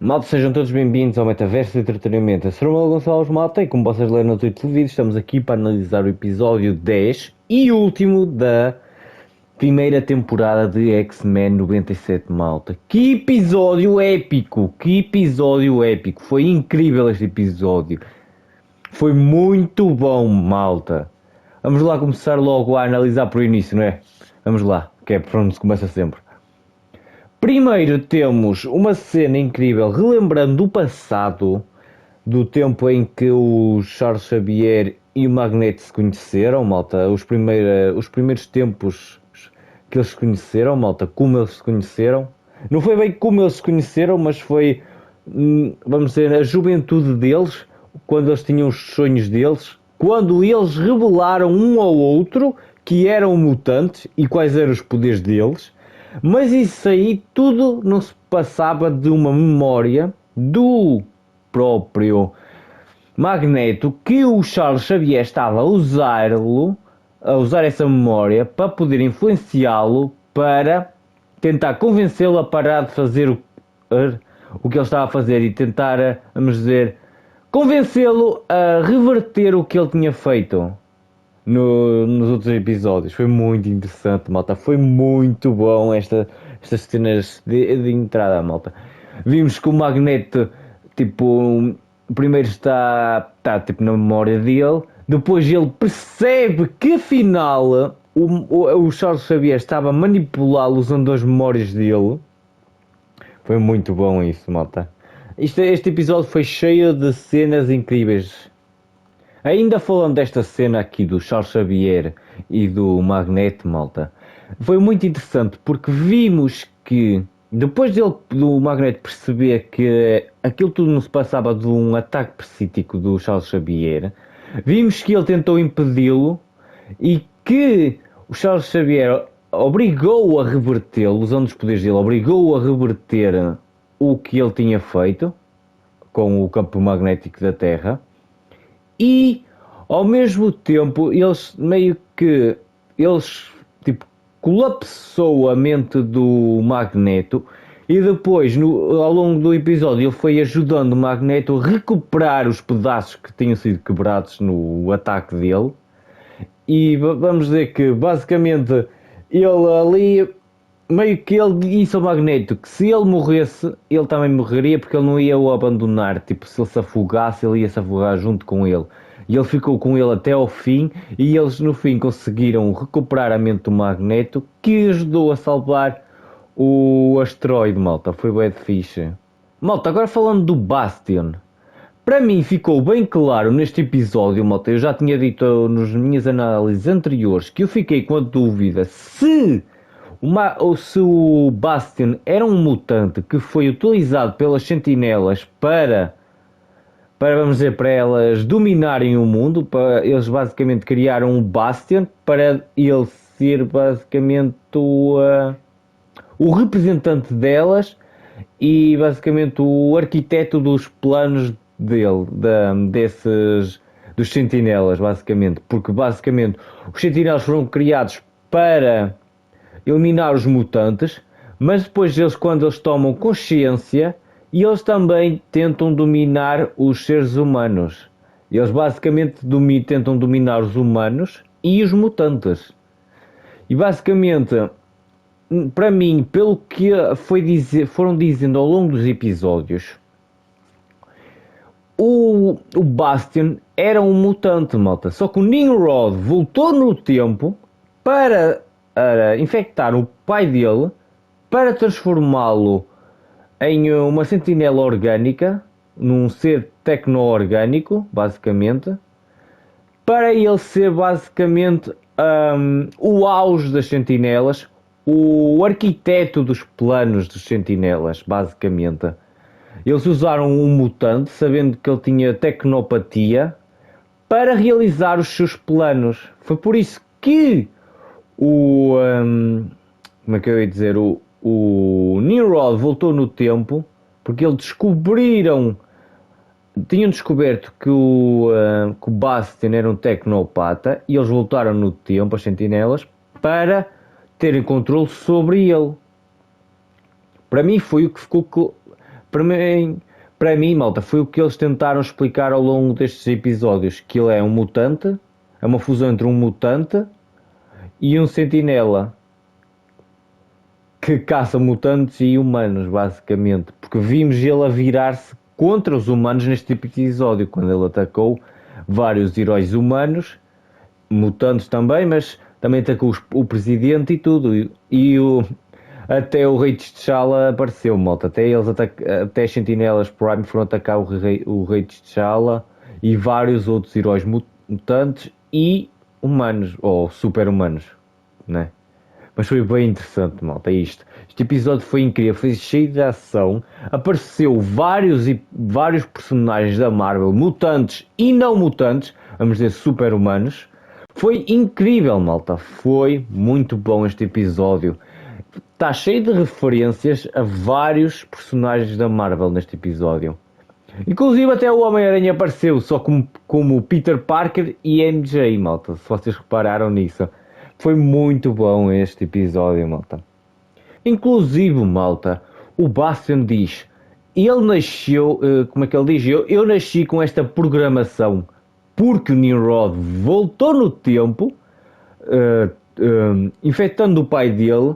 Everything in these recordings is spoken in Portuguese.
Malta, sejam todos bem-vindos ao Metaverso de Entretenimento. Eu sou o Manuel Gonçalves Malta e como vocês leram no título do vídeo, estamos aqui para analisar o episódio 10 e último da primeira temporada de X-Men 97 Malta. Que episódio épico! Que episódio épico! Foi incrível este episódio. Foi muito bom, malta. Vamos lá começar logo a analisar por início, não é? Vamos lá, que é por onde se começa sempre. Primeiro temos uma cena incrível, relembrando o passado, do tempo em que o Charles Xavier e o Magneto se conheceram, malta, os primeiros tempos que eles se conheceram, malta, como eles se conheceram. Não foi bem como eles se conheceram, mas foi, vamos dizer, a juventude deles, quando eles tinham os sonhos deles, quando eles revelaram um ao outro que eram mutantes e quais eram os poderes deles. Mas isso aí tudo não se passava de uma memória do próprio Magneto que o Charles Xavier estava a usar essa memória para poder influenciá-lo para tentar convencê-lo a parar de fazer o que ele estava a fazer e tentar, vamos dizer, convencê-lo a reverter o que ele tinha feito nos outros episódios. Foi muito interessante, malta. Foi muito bom estas cenas de entrada, malta. Vimos que o Magneto, tipo, primeiro está tipo, na memória dele. Depois ele percebe que afinal o Charles Xavier estava a manipulá-lo usando as memórias dele. Foi muito bom isso, malta. Este episódio foi cheio de cenas incríveis. Ainda falando desta cena aqui do Charles Xavier e do Magneto, malta, foi muito interessante porque vimos que depois do Magneto perceber que aquilo tudo não se passava de um ataque psíquico do Charles Xavier, vimos que ele tentou impedi-lo e que o Charles Xavier obrigou-o a revertê-lo, usando os poderes dele, obrigou-o a reverter o que ele tinha feito com o campo magnético da Terra. E ao mesmo tempo eles meio que tipo colapsou a mente do Magneto e depois ao longo do episódio ele foi ajudando o Magneto a recuperar os pedaços que tinham sido quebrados no ataque dele. E vamos dizer que basicamente ele ali meio que ele disse ao Magneto que se ele morresse, ele também morreria porque ele não ia o abandonar. Tipo, se ele se afogasse, ele ia se afogar junto com ele. E ele ficou com ele até ao fim e eles no fim conseguiram recuperar a mente do Magneto que ajudou a salvar o asteroide, malta. Foi bem fixe. Malta, agora falando do Bastion. Para mim ficou bem claro neste episódio, malta, eu já tinha dito nas minhas análises anteriores que eu fiquei com a dúvida se o Bastion era um mutante que foi utilizado pelas sentinelas vamos dizer, para elas dominarem o mundo, para eles basicamente criaram um Bastion para ele ser basicamente o representante delas e basicamente o arquiteto dos planos dele, dos sentinelas, basicamente, porque basicamente os sentinelas foram criados para eliminar os mutantes, mas depois quando eles tomam consciência, eles também tentam dominar os seres humanos. Eles basicamente tentam dominar os humanos e os mutantes. E basicamente, para mim, pelo que foram dizendo ao longo dos episódios, o Bastion era um mutante, malta. Só que o Nimrod voltou no tempo para infectar o pai dele, para transformá-lo em uma sentinela orgânica, num ser tecno-orgânico, basicamente, para ele ser basicamente o auge das sentinelas, o arquiteto dos planos dos sentinelas, basicamente. Eles usaram um mutante, sabendo que ele tinha tecnopatia, para realizar os seus planos. Foi por isso que como é que eu ia dizer? O Nimrod voltou no tempo, porque eles tinham descoberto que o Bastion era um tecnopata e eles voltaram no tempo, as sentinelas, para terem controle sobre ele. Para mim foi o que ficou Para mim, malta, foi o que eles tentaram explicar ao longo destes episódios, que ele é um mutante, é uma fusão entre um mutante e um sentinela que caça mutantes e humanos, basicamente, porque vimos ele a virar-se contra os humanos neste tipo de episódio, quando ele atacou vários heróis humanos, mutantes também, mas também atacou o presidente e tudo, até o rei T'Challa apareceu, malta. Até as sentinelas Prime foram atacar o rei T'Challa e vários outros heróis mutantes e humanos, ou super-humanos, né? Mas foi bem interessante, malta, isto. Este episódio foi incrível, foi cheio de ação. Apareceu vários personagens da Marvel, mutantes e não mutantes, vamos dizer super-humanos. Foi incrível, malta. Foi muito bom este episódio. Está cheio de referências a vários personagens da Marvel neste episódio. Inclusive até o Homem-Aranha apareceu, só como Peter Parker e MJ, malta. Se vocês repararam nisso. Foi muito bom este episódio, malta. Inclusive, malta, o Bastian diz... Ele nasceu... como é que ele diz? Eu nasci com esta programação porque o Nimrod voltou no tempo, infectando o pai dele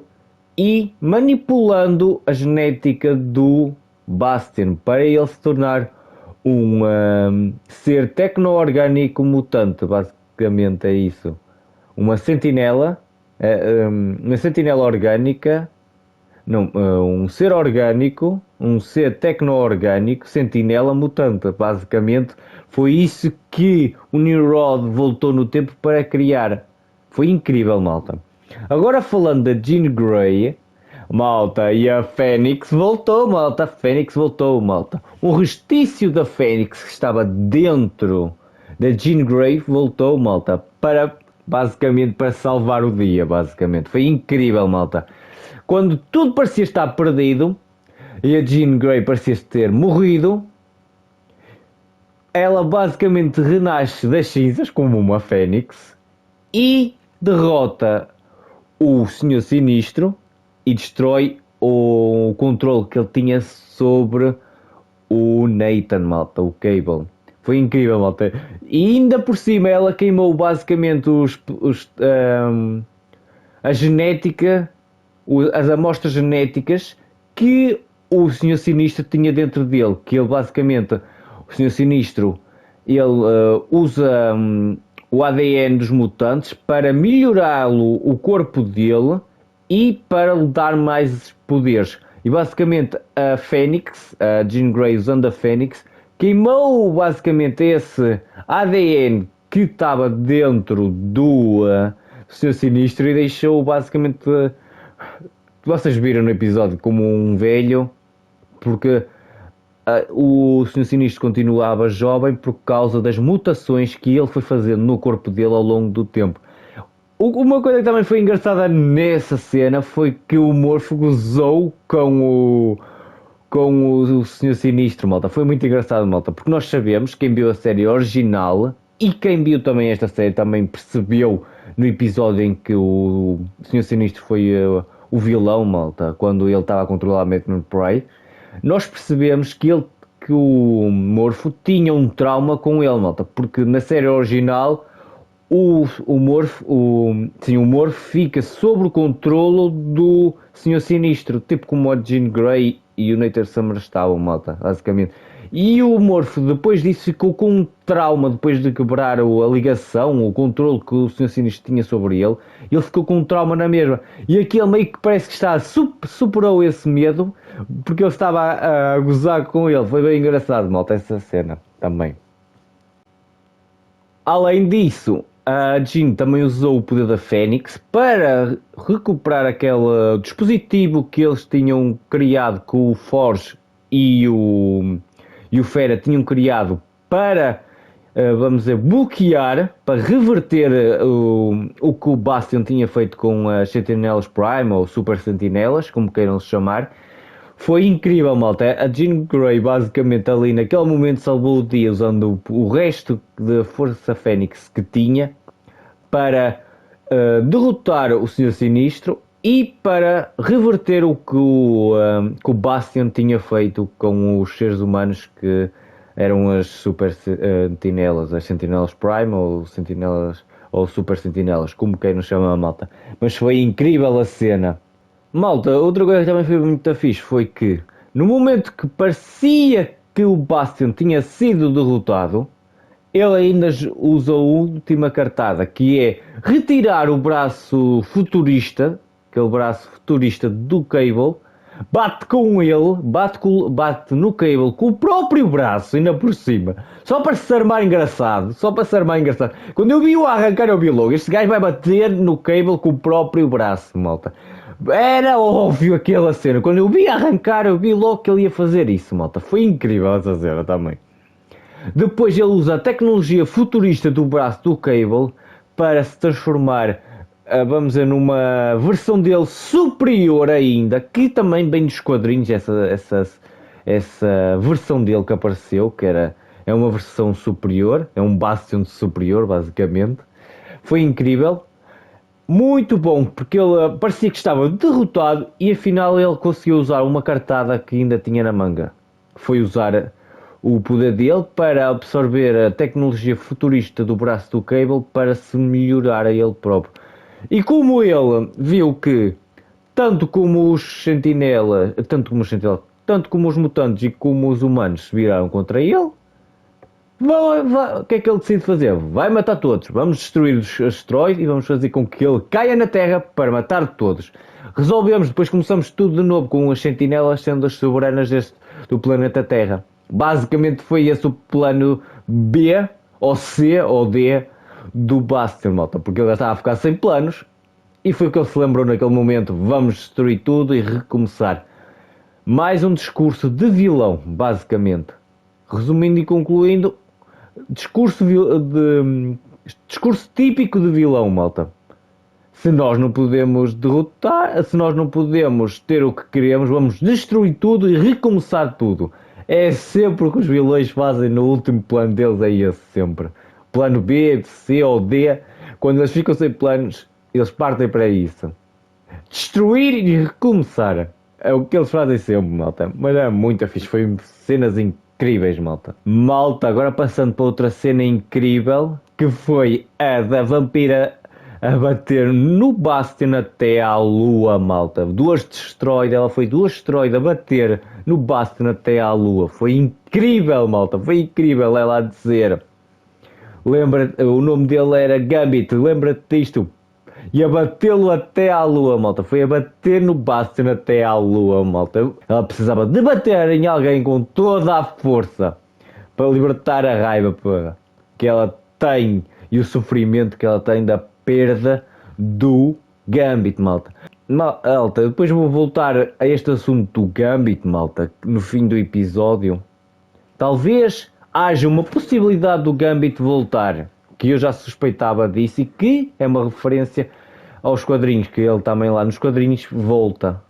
e manipulando a genética do Bastian para ele se tornar um ser tecno-orgânico mutante. Basicamente é isso. Uma sentinela orgânica, não, um ser orgânico, um ser tecno-orgânico, sentinela mutante. Basicamente foi isso que o Nimrod voltou no tempo para criar. Foi incrível, malta. Agora falando da Jean Grey, malta, e a Fênix voltou, malta. A Fênix voltou, malta. Um restício da Fênix que estava dentro da Jean Grey voltou, malta, basicamente para salvar o dia, basicamente. Foi incrível, malta. Quando tudo parecia estar perdido e a Jean Grey parecia ter morrido, ela basicamente renasce das cinzas como uma Fênix e derrota o Senhor Sinistro e destrói o controle que ele tinha sobre o Nathan, malta, o Cable. Foi incrível, malta. E ainda por cima ela queimou basicamente a genética, as amostras genéticas que o Senhor Sinistro tinha dentro dele. Que ele basicamente, o Senhor Sinistro, ele usa o ADN dos mutantes para melhorá-lo, o corpo dele, e para lhe dar mais poderes. E basicamente a Fênix, a Jean Grey usando a Fênix, queimou basicamente esse ADN que estava dentro do Senhor Sinistro e deixou basicamente, vocês viram no episódio, como um velho, porque o Senhor Sinistro continuava jovem por causa das mutações que ele foi fazendo no corpo dele ao longo do tempo. Uma coisa que também foi engraçada nessa cena foi que o Morpho gozou com o Senhor Sinistro, malta. Foi muito engraçado, malta, porque nós sabemos, quem viu a série original e quem viu também esta série também percebeu no episódio em que o Senhor Sinistro foi o vilão, malta, quando ele estava a controlar a Magnum Prey. Nós percebemos que o Morpho tinha um trauma com ele, malta, porque na série original o Morpho fica sob o controlo do Senhor Sinistro, tipo como a Jean Grey e o Nathan Summers estavam, malta, basicamente. E o Morpho depois disso ficou com um trauma, depois de quebrar a ligação, o controle que o Senhor Sinistro tinha sobre ele, ele ficou com um trauma na mesma. E aqui ele meio que parece que superou esse medo, porque ele estava a gozar com ele. Foi bem engraçado, malta, essa cena também. Além disso, a Jean também usou o poder da Fênix para recuperar aquele dispositivo que eles tinham criado, que o Forge e o Fera tinham criado para, vamos dizer, bloquear, para reverter o que o Bastion tinha feito com as Sentinelas Prime, ou Super Sentinelas, como queiram se chamar. Foi incrível, malta. A Jean Grey basicamente ali naquele momento salvou o dia usando o resto da Força Fênix que tinha para derrotar o Senhor Sinistro E para reverter o que o Bastion tinha feito com os seres humanos que eram as super sentinelas, as sentinelas Prime ou sentinelas ou super sentinelas, como quem nos chama a malta. Mas foi incrível a cena. Malta, outra coisa que também foi muito fixe foi que no momento que parecia que o Bastion tinha sido derrotado, ele ainda usa a última cartada, que é retirar o braço futurista, aquele braço futurista do Cable, bate com ele, bate no Cable com o próprio braço, ainda por cima, só para se armar engraçado, Quando eu vi o arrancar, eu vi logo, este gajo vai bater no Cable com o próprio braço, malta. Era óbvio aquela cena, quando eu vi arrancar, eu vi logo que ele ia fazer isso, malta. Foi incrível essa cena também. Depois ele usa a tecnologia futurista do braço do Cable para se transformar, vamos dizer, numa versão dele superior ainda, que também vem dos quadrinhos, essa versão dele que apareceu, é uma versão superior, é um Bastion superior, basicamente. Foi incrível. Muito bom, porque ele parecia que estava derrotado e afinal ele conseguiu usar uma cartada que ainda tinha na manga. Foi usar o poder dele para absorver a tecnologia futurista do braço do Cable para se melhorar a ele próprio. E como ele viu que tanto como os sentinelas, tanto como os mutantes e como os humanos se viraram contra ele, o que é que ele decide fazer? Vai matar todos. Vamos destruir os asteroides e vamos fazer com que ele caia na Terra para matar todos. Resolvemos, depois começamos tudo de novo com as sentinelas sendo as soberanas do planeta Terra. Basicamente foi esse o plano B, ou C, ou D do Bastion, malta. Porque ele já estava a ficar sem planos e foi o que ele se lembrou naquele momento. Vamos destruir tudo e recomeçar. Mais um discurso de vilão, basicamente. Resumindo e concluindo, discurso típico de vilão, malta. Se nós não podemos derrotar, se nós não podemos ter o que queremos, vamos destruir tudo e recomeçar tudo. É sempre o que os vilões fazem no último plano deles, é esse sempre. Plano B, C ou D, quando eles ficam sem planos, eles partem para isso. Destruir e recomeçar. É o que eles fazem sempre, malta. Mas é muito fixe, foi cenas incríveis, malta. Malta, agora passando para outra cena incrível, que foi a da vampira a bater no Bastion até à lua, malta. Ela foi do asteroide a bater no Bastion até à lua. Foi incrível, malta. Foi incrível ela a dizer. O nome dele era Gambit, lembra-te disto? E a batê-lo até à lua, malta. Foi a bater no Bastion até à lua, malta. Ela precisava de bater em alguém com toda a força para libertar a raiva que ela tem e o sofrimento que ela tem da perda do Gambit, malta. Malta, depois vou voltar a este assunto do Gambit, malta, no fim do episódio. Talvez haja uma possibilidade do Gambit voltar, que eu já suspeitava disso e que é uma referência aos quadrinhos, que ele também lá nos quadrinhos volta.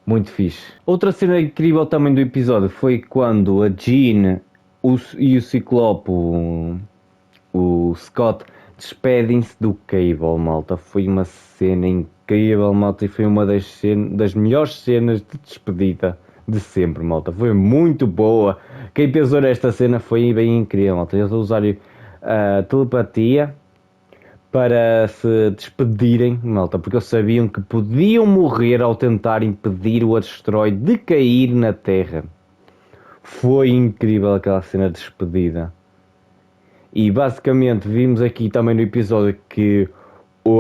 Muito fixe. Outra cena incrível também do episódio foi quando a Jean e o Ciclope, o Scott, despedem-se do Cable, malta. Foi uma cena incrível, malta, e foi uma das melhores cenas de despedida de sempre, malta. Foi muito boa. Quem pensou nesta cena foi bem incrível, malta. Eles usaram a telepatia para se despedirem, malta, porque eles sabiam que podiam morrer ao tentar impedir o asteroide de cair na Terra. Foi incrível aquela cena de despedida. E basicamente vimos aqui também no episódio que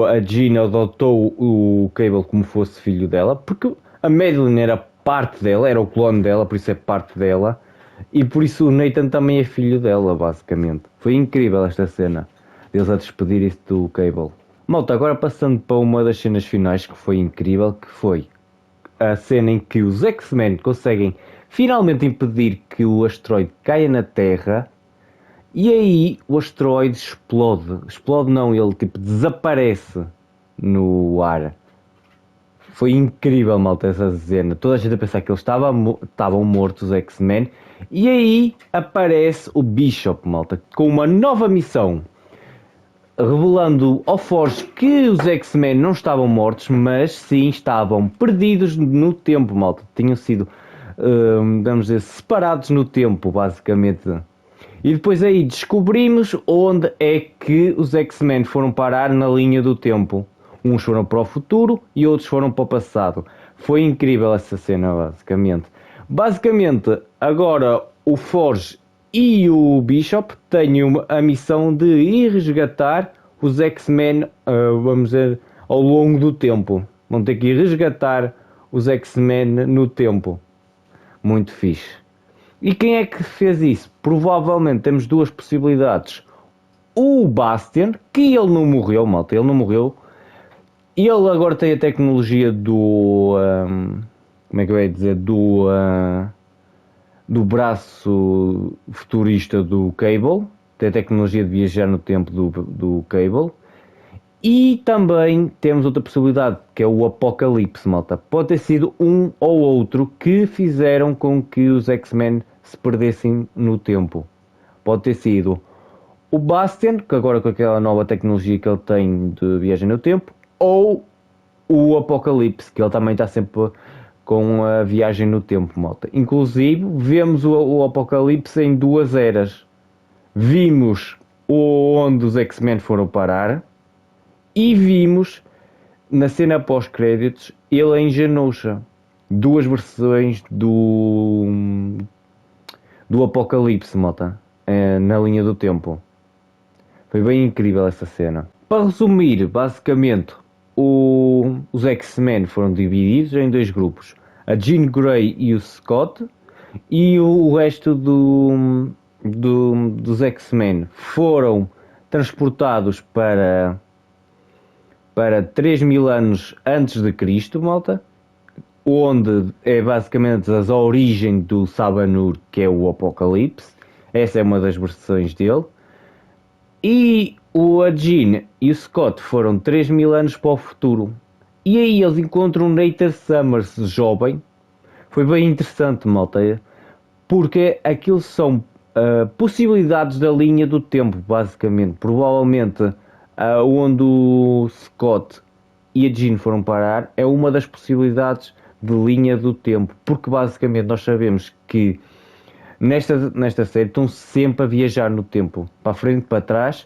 a Jean adotou o Cable como fosse filho dela, porque a Madeline era parte dela, era o clone dela, por isso é parte dela, e por isso o Nathan também é filho dela, basicamente. Foi incrível esta cena, deles a despedirem-se do Cable. Malta, agora passando para uma das cenas finais que foi incrível, que foi a cena em que os X-Men conseguem finalmente impedir que o asteroide caia na Terra. E aí o asteroide explode. Explode não, ele tipo desaparece no ar. Foi incrível, malta, essa cena. Toda a gente a pensar que eles estavam mortos, os X-Men. E aí aparece o Bishop, malta, com uma nova missão. revelando ao Forge que os X-Men não estavam mortos, mas sim estavam perdidos no tempo, malta. Tinham sido, vamos dizer, separados no tempo, basicamente. E depois aí descobrimos onde é que os X-Men foram parar na linha do tempo. Uns foram para o futuro e outros foram para o passado. Foi incrível essa cena, basicamente. Basicamente, agora o Forge e o Bishop têm a missão de ir resgatar os X-Men, vamos dizer, ao longo do tempo. Vão ter que ir resgatar os X-Men no tempo. Muito fixe. E quem é que fez isso? Provavelmente temos duas possibilidades. O Bastian, que ele não morreu, malta, ele não morreu. Ele agora tem a tecnologia do... como é que eu ia dizer? Do braço futurista do Cable. Tem a tecnologia de viajar no tempo do Cable. E também temos outra possibilidade, que é o Apocalipse, malta. Pode ter sido um ou outro que fizeram com que os X-Men se perdessem no tempo. Pode ter sido o Bastian, que agora com aquela nova tecnologia que ele tem de viagem no tempo, ou o Apocalipse, que ele também está sempre com a viagem no tempo, malta. Inclusive, vemos o Apocalipse em duas eras. Vimos onde os X-Men foram parar e vimos, na cena pós-créditos, ele em Genosha. Duas versões do Apocalipse, malta, na linha do tempo. Foi bem incrível essa cena. Para resumir, basicamente, os X-Men foram divididos em dois grupos. A Jean Grey e o Scott. E o resto dos X-Men foram transportados para 3000 anos antes de Cristo, malta. Onde é basicamente as origens do Sabanur, que é o Apocalipse. Essa é uma das versões dele. E a Jean e o Scott foram 3000 anos para o futuro. E aí eles encontram Nathan Summers jovem. Foi bem interessante, malta. Porque aquilo são possibilidades da linha do tempo, basicamente. Provavelmente onde o Scott e a Jean foram parar é uma das possibilidades de linha do tempo. Porque basicamente nós sabemos que nesta série estão sempre a viajar no tempo, para a frente, para trás,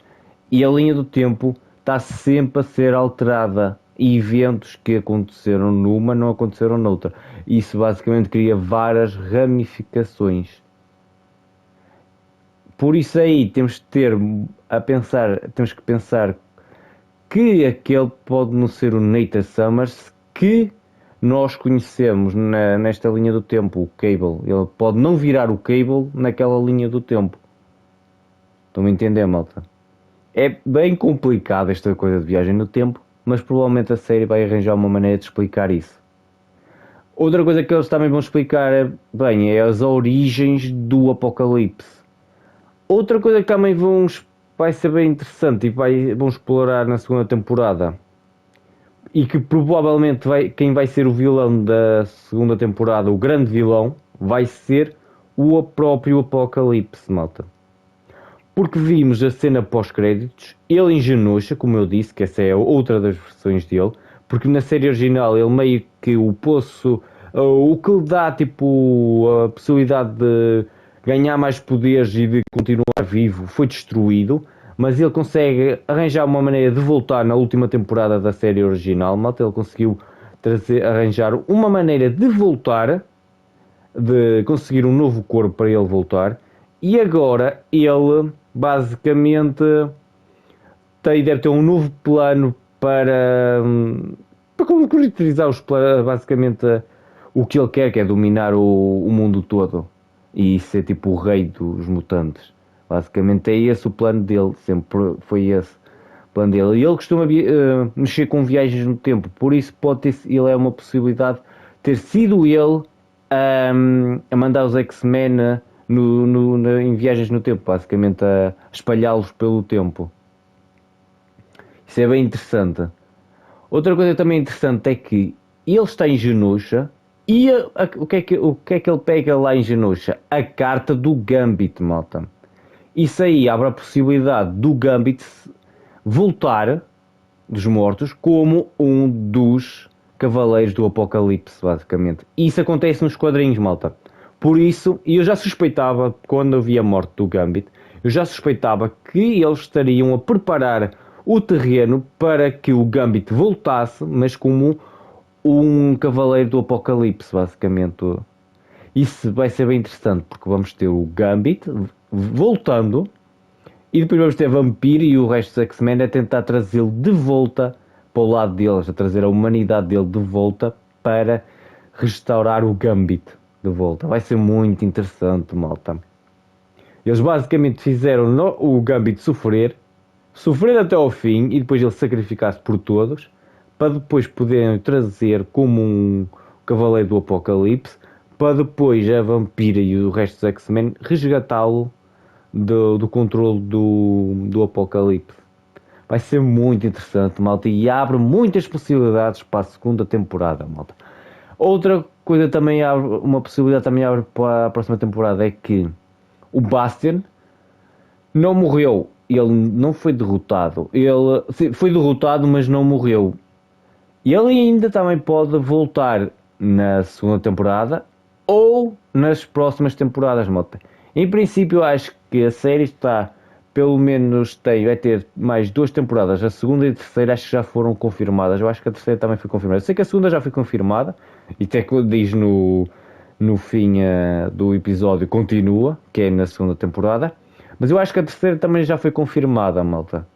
e a linha do tempo está sempre a ser alterada. E eventos que aconteceram numa não aconteceram noutra. Isso basicamente cria várias ramificações. Por isso aí temos que pensar que aquele pode não ser o Nathan Summers que nós conhecemos nesta linha do tempo, o Cable. Ele pode não virar o Cable naquela linha do tempo. Estão a entender, malta? É bem complicado esta coisa de viagem no tempo, mas provavelmente a série vai arranjar uma maneira de explicar isso. Outra coisa que eles também vão explicar é as origens do Apocalipse. Outra coisa que também vai ser bem interessante e vão explorar na segunda temporada, e que provavelmente quem vai ser o vilão da segunda temporada, o grande vilão, vai ser o próprio Apocalipse, malta. Porque vimos a cena pós-créditos, ele em Genosha, como eu disse, que essa é outra das versões dele, porque na série original ele meio que o poço, o que lhe dá tipo a possibilidade de ganhar mais poderes e de continuar vivo foi destruído, mas ele consegue arranjar uma maneira de voltar na última temporada da série original, malta. Ele conseguiu arranjar uma maneira de voltar, de conseguir um novo corpo para ele voltar, e agora ele basicamente deve ter um novo plano para concretizar os planos, basicamente o que ele quer, que é dominar o mundo todo e ser tipo o rei dos mutantes. Basicamente é esse o plano dele, sempre foi esse o plano dele. E ele costuma mexer com viagens no tempo, por isso ele é uma possibilidade de ter sido ele a mandar os X-Men em viagens no tempo, basicamente a espalhá-los pelo tempo. Isso é bem interessante. Outra coisa também interessante é que ele está em Genosha e o que é que ele pega lá em Genosha? A carta do Gambit, malta. Isso aí abre a possibilidade do Gambit voltar dos mortos como um dos Cavaleiros do Apocalipse, basicamente. E isso acontece nos quadrinhos, malta. Por isso, e eu já suspeitava, quando eu vi a morte do Gambit, eu já suspeitava que eles estariam a preparar o terreno para que o Gambit voltasse, mas como um Cavaleiro do Apocalipse, basicamente. Isso vai ser bem interessante, porque vamos ter o Gambit voltando, e depois vamos ter Vampiro e o resto dos X-Men a tentar trazê-lo de volta para o lado deles, a trazer a humanidade dele de volta para restaurar o Gambit de volta. Vai ser muito interessante, malta. Eles basicamente fizeram o Gambit sofrer até ao fim e depois ele sacrificar-se por todos para depois poderem trazer como um Cavaleiro do Apocalipse para depois a Vampira e o resto dos X-Men resgatá-lo do controle do Apocalipse. Vai ser muito interessante, malta, e abre muitas possibilidades para a segunda temporada, malta. Outra coisa também abre, uma possibilidade também abre para a próxima temporada é que o Bastion não morreu, ele não foi derrotado, ele foi derrotado, mas não morreu. E ele ainda também pode voltar na segunda temporada ou nas próximas temporadas, malta. Em princípio, eu acho que a série está, pelo menos vai ter mais 2 temporadas. A segunda e a terceira acho que já foram confirmadas. Eu acho que a terceira também foi confirmada. Eu sei que a segunda já foi confirmada, e até que diz no fim do episódio continua, que é na segunda temporada. Mas eu acho que a terceira também já foi confirmada, malta.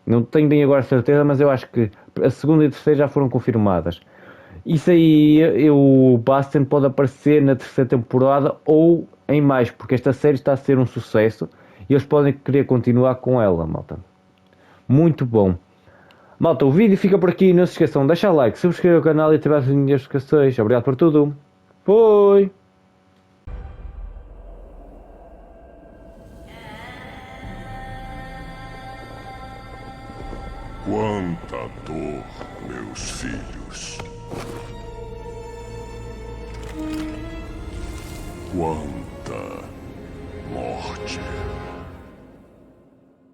Não tenho bem agora certeza, mas eu acho que a segunda e a terceira já foram confirmadas. Isso aí, o Bastion pode aparecer na terceira temporada ou em mais, porque esta série está a ser um sucesso e eles podem querer continuar com ela, malta. Muito bom. Malta, o vídeo fica por aqui. Não se esqueçam de deixar like, subscrever o canal e ativar as notificações. Obrigado por tudo. Foi! Quanta dor, meus filhos. Quanta morte.